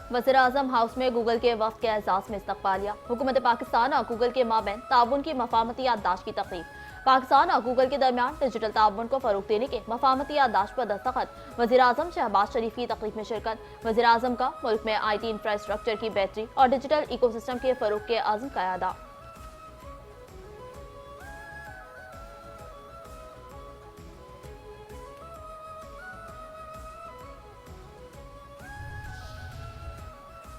वज़ीर-ए-आज़म हाउस में गूगल के वफ़द के एजाज़ में इस्तकबालिया। हुकूमत पाकिस्तान और गूगल के माबैन ताउन की मफाहमती याददाश्त की तकरीब। पाकिस्तान और गूगल के दरमियान डिजिटल ताउन को फरोग देने के मफाहमती याददाश्त पर दस्तखत। वज़ीर-ए-आज़म शहबाज शरीफ की तकरीब में शिरकत। वज़ीर-ए-आज़म का मुल्क में IT इंफ्रास्ट्रक्चर की बेहतरी और डिजिटल इकोसिस्टम के फरोग के आज़म का अदा।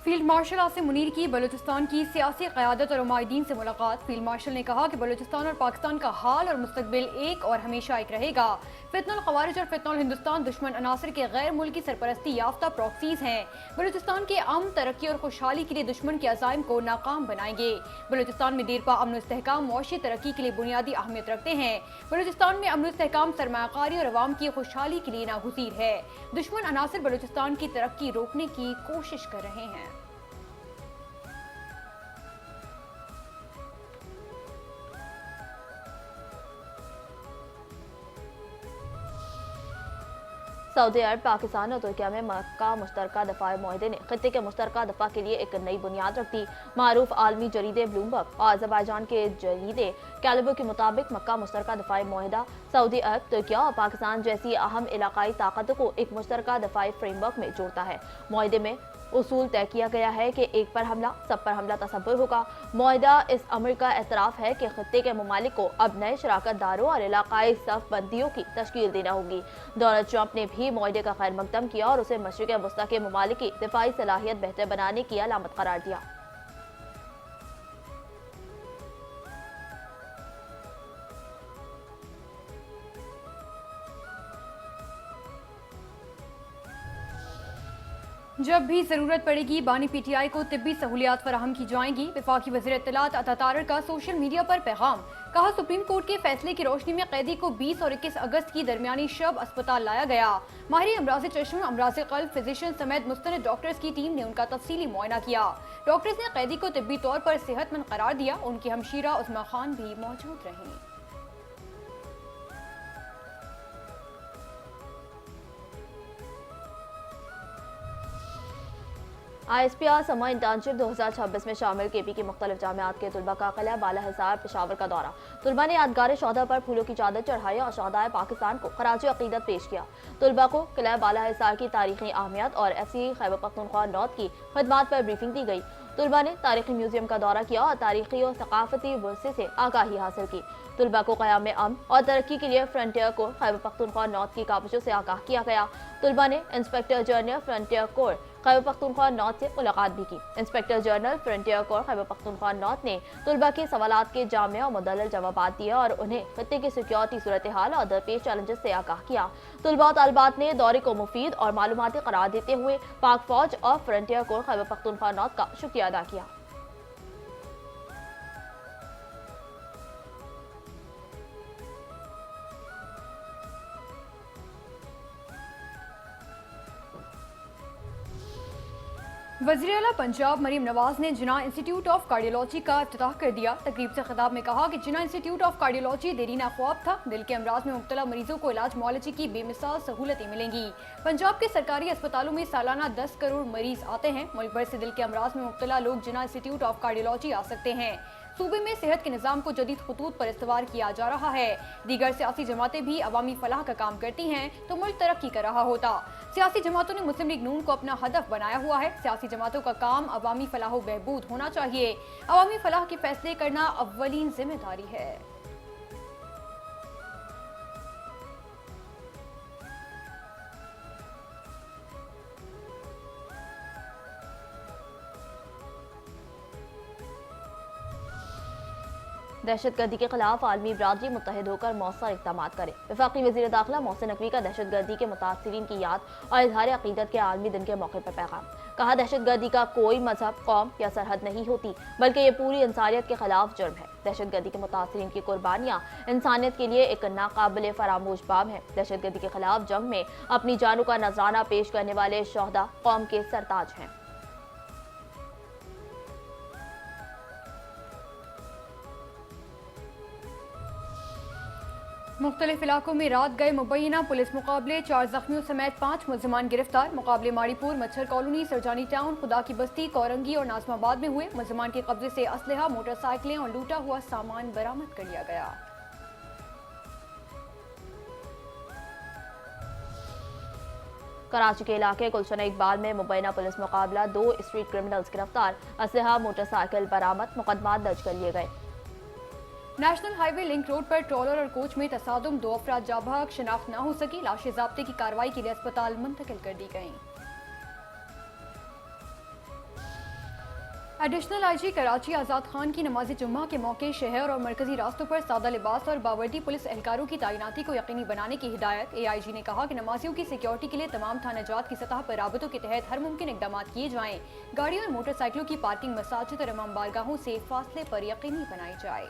फील्ड मार्शल आसिम मुनीर की बलूचिस्तान की सियासी क़यादत और उमायदीन से मुलाकात। फील्ड मार्शल ने कहा कि बलूचिस्तान और पाकिस्तान का हाल और मुस्तकबिल एक और हमेशा एक रहेगा। फितनुल ख़वारिज और फितनुल हिंदुस्तान दुश्मन अनासर के गैर मुल्की सरपरस्ती याफ्ता प्रॉक्सीज हैं। बलूचिस्तान के अमन, तरक्की और खुशहाली के लिए दुश्मन के अज़ाइम को नाकाम बनाएंगे। बलूचिस्तान में देरपा अमन और इस्तेहकाम मुआशी तरक्की के लिए बुनियादी अहमियत रखते हैं। बलूचिस्तान में अमन और इस्तेहकाम सरमायाकारी और अवाम की खुशहाली के लिए नागुज़ीर है। दुश्मन अनासर बलूचिस्तान की तरक्की रोकने की कोशिश कर रहे हैं। सऊदी अरब, पाकिस्तान और तुर्किया में मक्का मुश्तरका दफा माहदे ने खत्ते के मुश्तरका दफा के लिए एक नई बुनियाद रख दी। मारूफ आलमी जरीदे ब्लूमबर्ग और अज़रबैजान के जरीदे कैलिबो के मुताबिक मक्का मुश्तरका दफा माहदा सऊदी अरब, तुर्किया और पाकिस्तान जैसी अहम इलाकाई ताकतों को एक मुश्तरका दफाई फ्रेमवर्क में जोड़ता है। माहदे में उसूल तय किया गया है कि एक पर हमला सब पर हमला तसव्वुर होगा। माहदा इस अमर का एतराफ़ है कि खत्ते के ममालिक को अब नए शराकतदारों और इलाकाई सफ बंदियों की तश्कील देना होगी। डोनाल्ड ट्रंप ने भी माहदे का खैर मकदम किया और उसे मशरिक़ वस्ता के ममालिक की दिफाई सलाहियत बेहतर बनाने की अलामत करार दिया। जब भी जरूरत पड़ेगी बानी PTI को तिब्बी सहूलियात फराहम की जाएंगी। वफाकी वज़ीर इत्तलात अता तारर का सोशल मीडिया पर पैगाम। कहा, सुप्रीम कोर्ट के फैसले की रोशनी में कैदी को 20 और 21 अगस्त की दरमियानी शब अस्पताल लाया गया। माहिर अमराज चश्म, अमराज क़ल्ब, फिजिशियन समेत मुस्तनद डॉक्टर्स की टीम ने उनका तफसीली मुआयना किया। डॉक्टर्स ने कैदी को तिब्बी तौर पर सेहतमंद करार दिया। उनकी हमशीरा उस्मा खान भी मौजूद रहीं। ISPR समर इंटर्नशिप 2026 में शामिल KP की मुख्तलिफ जामियात के तुलबा का किला बाला हिसार पेशावर का दौरा। तुलबा ने यादगार शौदा पर फूलों की चादर चढ़ाई और शौदाए पाकिस्तान को खराज अकीदत पेश किया। तुलबा को किला बाला हिसार की तारीखी अहमियत और FC खैबर पख्तूनख्वा नॉर्थ की खदमात पर ब्रीफिंग दी गई। तुलबा ने तारीखी म्यूजियम का दौरा किया और तारीखी और सकाफती वर्से से आगाही हासिल की। तुलबा को क़याम अमन और तरक्की के लिए frontier core Khyber Pakhtunkhwa north की काविशों से आगाह किया गया। तुलबा ने inspector general frontier core Khyber Pakhtunkhwa north से मुलाकात भी की। Inspector general frontier core Khyber Pakhtunkhwa north ने तुलबा के सवालात के जामे और मुदल्लल जवाब दिए और उन्हें खत्ते की सिक्योरिटी सूरत हाल और दरपेश चैलेंजेस से आगाह किया। तुलबा और तालिबात ने दौरे को मुफीद और मालूमाती करार देते हुए पाक फौज और frontier core Khyber Pakhtunkhwa north का शुक्रिया अदा किया। वज़ीर आला पंजाब मरीम नवाज ने जिन्ना इंस्टीट्यूट ऑफ कार्डियोलॉजी का इफ्तिताह कर दिया। तकरीब से खिताब में कहा कि जिन्ना इंस्टीट्यूट ऑफ कार्डियोलॉजी देरीना ख्वाब था। दिल के अमराज में मुब्तला मरीजों को इलाज मुआलजे की बेमिसाल सहूलतें मिलेंगी। पंजाब के सरकारी अस्पतालों में सालाना 10 करोड़ मरीज आते हैं। मुल्क भर से दिल के अमराज में मुब्तला लोग जिन्ना इंस्टीट्यूट ऑफ कार्डियोलॉजी आ सकते हैं। सूबे में सेहत के निज़ाम को जदीद खतूत पर इस्तेमाल किया जा रहा है। दीगर सियासी जमातें भी अवामी फलाह का काम करती हैं तो मुल्क तरक्की कर रहा होता। सियासी जमातों ने मुस्लिम लीग नून को अपना हदफ बनाया हुआ है। सियासी जमातों का काम अवामी फलाह बहबूद होना चाहिए। अवामी फलाह के फैसले करना अव्वलीन जिम्मेदारी है। दहशतगर्दी के खिलाफ आलमी बरादरी मुत्तहिद होकर मौसर इक़दाम करे। वफाकी वज़ीर दाखिला मोहसिन नकवी का दहशतगर्दी के मुतासिरीन की याद और इजहार अकीदत के आलमी दिन के मौके पर पैगाम। कहा, दहशतगर्दी का कोई मजहब, कौम या सरहद नहीं होती, बल्कि ये पूरी इंसानियत के खिलाफ जुर्म है। दहशतगर्दी के मुतासिरीन की कुर्बानियाँ इंसानियत के लिए एक नाकाबिले फरामोश बाब है। दहशतगर्दी के खिलाफ जंग में अपनी जानों का नजराना पेश करने वाले शोहदा कौम के सरताज हैं। मुख्तलिफ इलाकों में रात गए मुबैना पुलिस मुकाबले, 4 जख्मियों समेत 5 मुलजमान गिरफ्तार। मुकाबले माड़ीपुर, मच्छर कॉलोनी, सरजानी टाउन, खुदा की बस्ती, कोरंगी और नाजमाबाद में हुए। मुलजमान के कब्जे से असलहा, मोटरसाइकिलें और लूटा हुआ सामान बरामद कर लिया गया। कराची के इलाके गुलशन इकबाल में मुबैना पुलिस मुकाबला, 2 स्ट्रीट क्रिमिनल्स गिरफ्तार, असलहा, मोटरसाइकिल बरामद, मुकदमा दर्ज कर लिए गए। नेशनल हाईवे लिंक रोड पर ट्रॉलर और कोच में तसादुम, 2 अफराद जाबाक, शनाख्त न हो सकी। लाशें ज़ाब्ते की कार्रवाई के लिए अस्पताल मुंतकिल कर दी गईं। एडिशनल आईजी कराची आज़ाद खान की नमाज जुम्मा के मौके शहर और मरकजी रास्तों पर सादा लिबास और बावर्दी पुलिस एहलकारों की तैनाती को यकीनी बनाने की हिदायत। AIG ने कहा कि नमाजियों की सिक्योरिटी के लिए तमाम थाना जात की सतह पर राबतों के तहत हर मुमकिन इकदाम किए जाएं। गाड़ियों और मोटरसाइकिलों की पार्किंग मसाजिद और इमाम बारगाहों से फासले पर यकीनी बनाई जाए।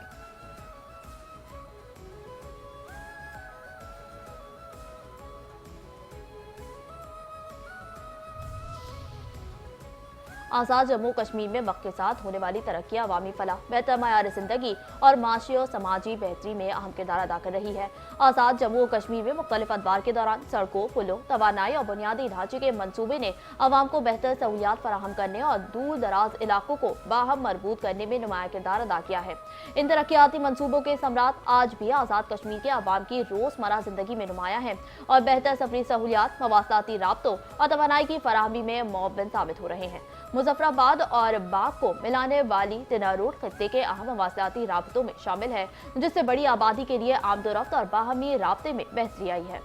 आज़ाद जम्मू कश्मीर में वक्त के साथ होने वाली तरक्की, अवामी फलाह, बेहतर मयार ज़िंदगी और माशी और समाजी बेहतरी में अहम किरदार अदा कर रही है। आज़ाद जम्मू कश्मीर में मुख्तलिफ अदवार के दौरान सड़कों, पुलों, तवानाई और बुनियादी ढांचे के मनसूबे ने अवाम को बेहतर सहूलियात फराहम करने और दूर दराज इलाकों को बाहम मरबूत करने में नुमाया किरदार अदा किया है। इन तरक्याती मनसूबों के समरात आज भी आज़ाद कश्मीर के अवाम की रोज़मर्रा जिंदगी में नुमाया है और बेहतर सफरी सहूलियात, मवासलाती राब्तों और तवानाई की फराहमी में मुअव्विन साबित हो रहे हैं। मुजफ्फराबाद और बाग को मिलाने वाली तिना रोड खत्ते के अहम मवासलाती राब्तों में शामिल है, जिससे बड़ी आबादी के लिए आमदोरफ्त और बाहमी राब्ते में बेहतरी आई है।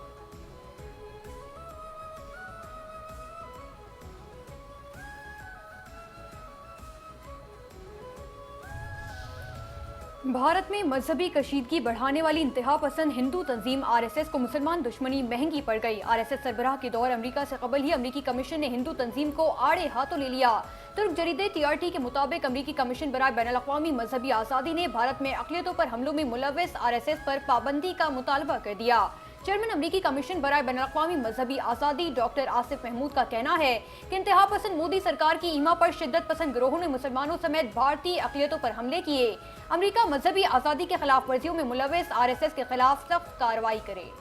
भारत में मजहबी कशीदगी बढ़ाने वाली इंतहा पसंद हिंदू तंजीम RSS को मुसलमान दुश्मनी महंगी पड़ गई। RSS सरबराह के दौर अमेरिका से कबल ही अमेरिकी कमीशन ने हिंदू तंजीम को आड़े हाथों ले लिया। तुर्क जरीदे TRT के मुताबिक अमेरिकी कमीशन बराए बैनुल-अक़वामी मजहबी आज़ादी ने भारत में अक़लियतों पर हमलों में मुलव्वस RSS पर पाबंदी का मुतालबा कर दिया। चेयरमैन अमेरिकी कमीशन बराए बैनुल-अक़वामी मजहबी आज़ादी डॉक्टर आसिफ महमूद का कहना है कि इंतहा पसंद मोदी सरकार की ईमा पर शिद्दत पसंद गिरोहों ने मुसलमानों समेत भारतीय अक़लियतों पर हमले किए। अमेरिका मजहबी आज़ादी के खिलाफ वर्जियों में मुलव्वस RSS के खिलाफ सख्त कार्रवाई करे।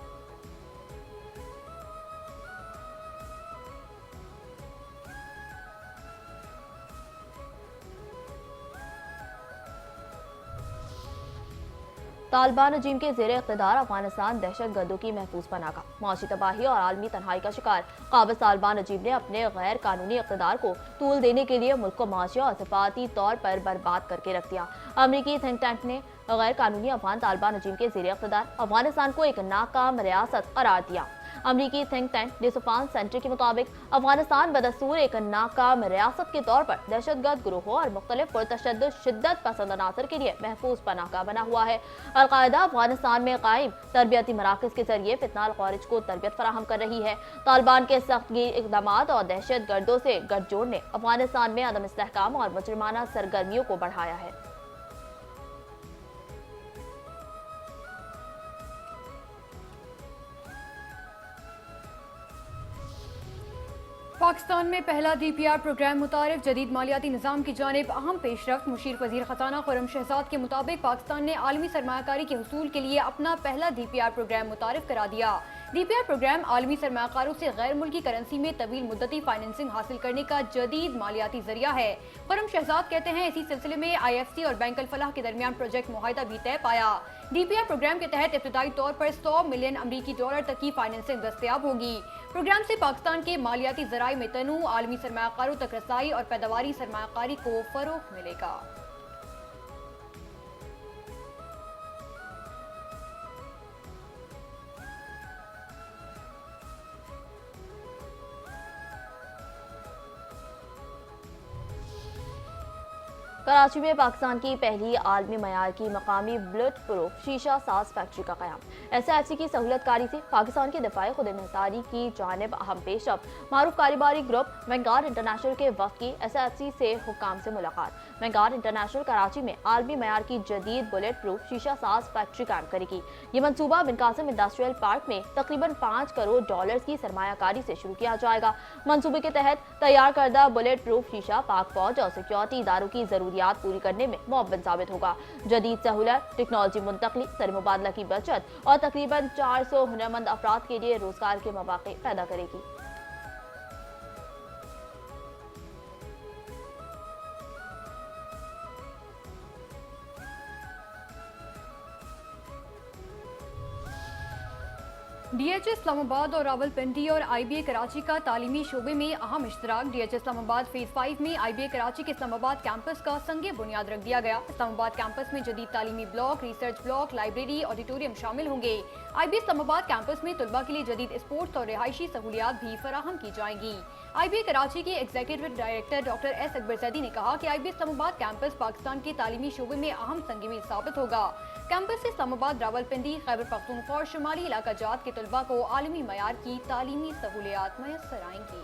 तालिबान रजीम के ज़ेर इक़्तिदार अफगानिस्तान दहशत गर्दों की महफूज पनाह, माशी तबाही और आलमी तन्हाई का शिकार काबिज तालिबान रजीम ने अपने गैर कानूनी इक़्तिदार को तूल देने के लिए मुल्क को माशी और सिफाती तौर पर बर्बाद करके रख दिया। अमरीकी थिंक टैंक ने गैर कानूनी अफगान तालिबान रजीम के ज़ेर इक़्तिदार अफगानिस्तान को एक नाकाम रियासत करार दिया। अमरीकी थिंक टैंक डिसोफान सेंटर के मुताबिक अफगानिस्तान बदस्तूर एक नाकाम रियासत के तौर पर दहशतगर्द ग्रोहों और मुख्तलिफ पुरतशद्दुद शिद्दत पसंद अनासर के लिए महफूज पनाहगाह बना हुआ है। अलकायदा अफगानिस्तान में कायम तरबियती मराकज़ के जरिए फितना अल-ख़वारिज को तरबियत फराहम कर रही है। तालिबान के सख्तगीर इक़दाम और दहशत गर्दों से गठजोड़ ने अफगानिस्तान में अदम इस्तेहकाम और मुजरिमाना सरगर्मियों को बढ़ाया है। पाकिस्तान में पहला DPR प्रोग्राम मुतारिफ, जदीद मालियाती निज़ाम की जानिब अहम पेशरफ्त। मुशीर वज़ीर ख़ज़ाना खुर्रम शहजाद के मुताबिक पाकिस्तान ने आलमी सरमायाकारी के हुसूल के लिए अपना पहला DPR प्रोग्राम मुतारिफ करा दिया। DPR प्रोग्राम आलमी सरमायाकारों से गैर मुल्की करेंसी में तवील मुद्दती फाइनेंसिंग हासिल करने का जदीद मालियाती जरिया है। खुर्रम शहजाद कहते हैं इसी सिलसिले में IFC और बैंक अल फलाह के दरमियान प्रोजेक्ट मुआहिदा भी तय पाया। DPR प्रोग्राम के तहत इब्तदाई तौर पर $100 मिलियन अमरीकी डॉलर तक की फाइनेंसिंग दस्तयाब होगी। प्रोग्राम से पाकिस्तान के मालियाती ज़राए में तनू, आलमी सरमायाकारों तक रसाई और पैदावारी सरमायाकारी को फरोग मिलेगा। कराची में पाकिस्तान की पहली आलमी मयार की मकामी बुलेट प्रूफ शीशा साज फैक्ट्री का क़याम। SIFC की सहूलतकारी से पाकिस्तान की दिफाई खुद इन्हिसारी की जानिब अहम पेशरफ्त। मारूफ कारोबारी ग्रुप वैंगार्ड इंटरनेशनल के वक्त की SIFC से हुक्काम से मुलाकात। वैंगार्ड इंटरनेशनल कराची में आलमी मयार की जदीद बुलेट प्रूफ शीशा साज फैक्ट्री कायम करेगी। ये मनसूबा बिन कासिम इंडस्ट्रियल पार्क में तकरीबन $5 करोड़ की सरमायाकारी से शुरू किया जाएगा। मनसूबे के तहत तैयार करदा बुलेट प्रूफ शीशा पाक फौज और सिक्योरिटी इदारों की जरूरी जरूरियात पूरी करने में मुअव्विन साबित होगा। जदीद सहूलत, टेक्नोलॉजी मुंतकली, सर मुबादला की बचत और तकरीबन 400 हुनरमंद अफराद के लिए रोजगार के मौके पैदा करेगी। DH इस्लामाबाद और रावलपिंडी और IBA कराची का तालीमी शोबे में अहम इश्तराक। DH इस्लामाबाद फेज 5 में IBA कराची के इस्लामाबाद कैंपस का संगे बुनियाद रख दिया गया। इस्लामाबाद कैंपस में जदीद तालीमी block, research block, library, auditorium शामिल होंगे। IBA इस्लामाबाद कैंपस में तलबा के लिए जदीद स्पोर्ट्स और रिहायशी सहूलियात भी फराहम की जाएंगी। IBA कराची के executive director doctor S Akbar Saidi ने कहा कि IBA इस्लामाबाद कैंपस पाकिस्तान के तालीमी शोबे में अहम संगीन साबित होगा। कैंपस से इस्लामाबाद, रावलपिंडी, खैबर पख्तूनख्वा और शुमाली इलाका जात के तलबा को आलमी मयार की तालीमी सहूलियात मैसर आएंगी।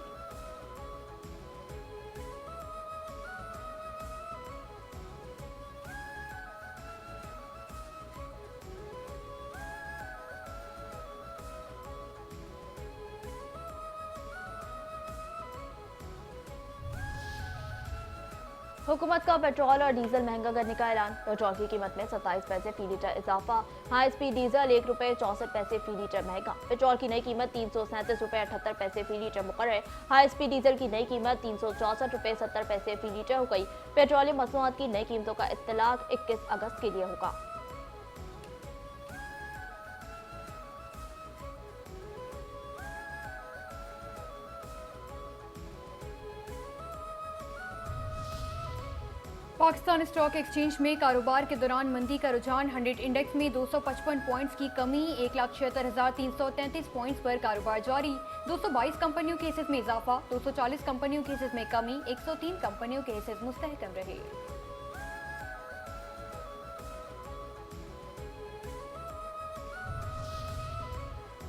हुकूमत का पेट्रोल और डीजल महंगा करने का ऐलान। पेट्रोल की कीमत में 27 पैसे फी लीटर इजाफा। हाई स्पीड डीजल ₹1.64 फी लीटर महंगा। पेट्रोल की नई कीमत ₹337.78 फी लीटर मुकर्रर। हाई स्पीड डीजल की नई कीमत ₹364.70 फी लीटर हो गई। पेट्रोलियम मसनूआत की नई कीमतों का इत्तलाक 21 अगस्त के लिए होगा। पाकिस्तान स्टॉक एक्सचेंज में कारोबार के दौरान मंदी का रुझान। 100 इंडेक्स में 255 पॉइंट्स की कमी, 1,76,333 पॉइंट्स पर कारोबार जारी। 222 कंपनियों के हिस्से में इजाफा, 240 कंपनियों के हिस्से में कमी, 103 कंपनियों के हिस्से मुस्तहकम रहे।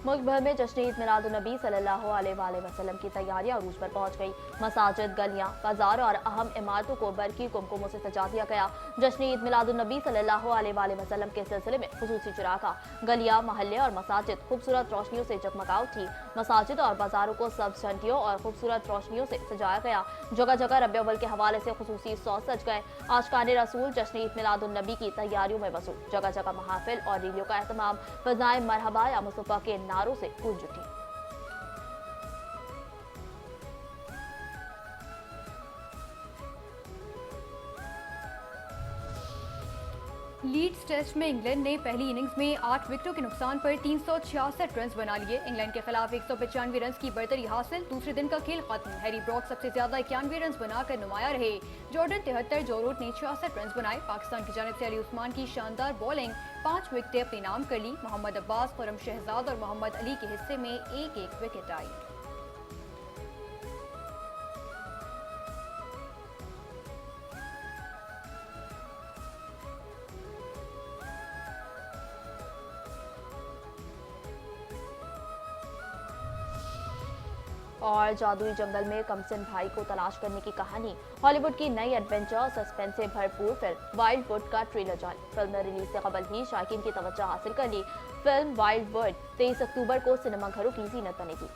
मुल्क भर में जश्न ईद मिलादुन्नबी सल्लल्लाहु अलैहि वसल्लम की तैयारियां अरूज पर पहुंच गई। मसाजिद, गलियां, बाजार और अहम इमारतों को बरकी कुमकुमों से सजा दिया गया। जश्न ईद मिलादुन्नबी सल्लल्लाहु अलैहि वसल्लम के सिलसिले में खुसूसी चुरागा। गलियां, महल्ले और मसाजिद खूबसूरत रोशनियों से जगमगा उठी। मसाजिद और बाजारों को सब्ज झंडियों और खूबसूरत रोशनियों से सजाया गया। जगह जगह रबीउल अव्वल के हवाले से खुसूसी सौज सज गए। आशिकाने रसूल जश्न ईद मिलादुन्नबी की तैयारियों में मसरूफ। जगह जगह महाफिल और रैलियों का एहतमाम फज़ाए मरहबा या मुस्तफा के नारों से गूंज उठी। लीड्स टेस्ट में इंग्लैंड ने पहली इनिंग्स में 8 विकेटों के नुकसान पर 366 रन बना लिए। इंग्लैंड के खिलाफ 195 रन की बढ़तरी हासिल। दूसरे दिन का खेल खत्म। हैरी ब्रॉक सबसे ज्यादा 91 रन बनाकर नुमाया रहे। जॉर्डन 73, जो रूट ने 66 रन बनाए। पाकिस्तान की जानिब से अली उस्मान की शानदार बॉलिंग, 5 विकेटें अपने नाम कर ली। मोहम्मद अब्बास, खुरम शहजाद और मोहम्मद अली के हिस्से में एक एक विकेट आई। और जादुई जंगल में कमसिन भाई को तलाश करने की कहानी। हॉलीवुड की नई एडवेंचर सस्पेंस से भरपूर फिल्म वाइल्ड बर्ड का ट्रेलर जारी। फिल्म ने रिलीज से कबल ही शायकीन की तवज्जो हासिल कर ली। फिल्म वाइल्ड बर्ड 23 अक्टूबर को सिनेमाघरों की जीनत बनेगी।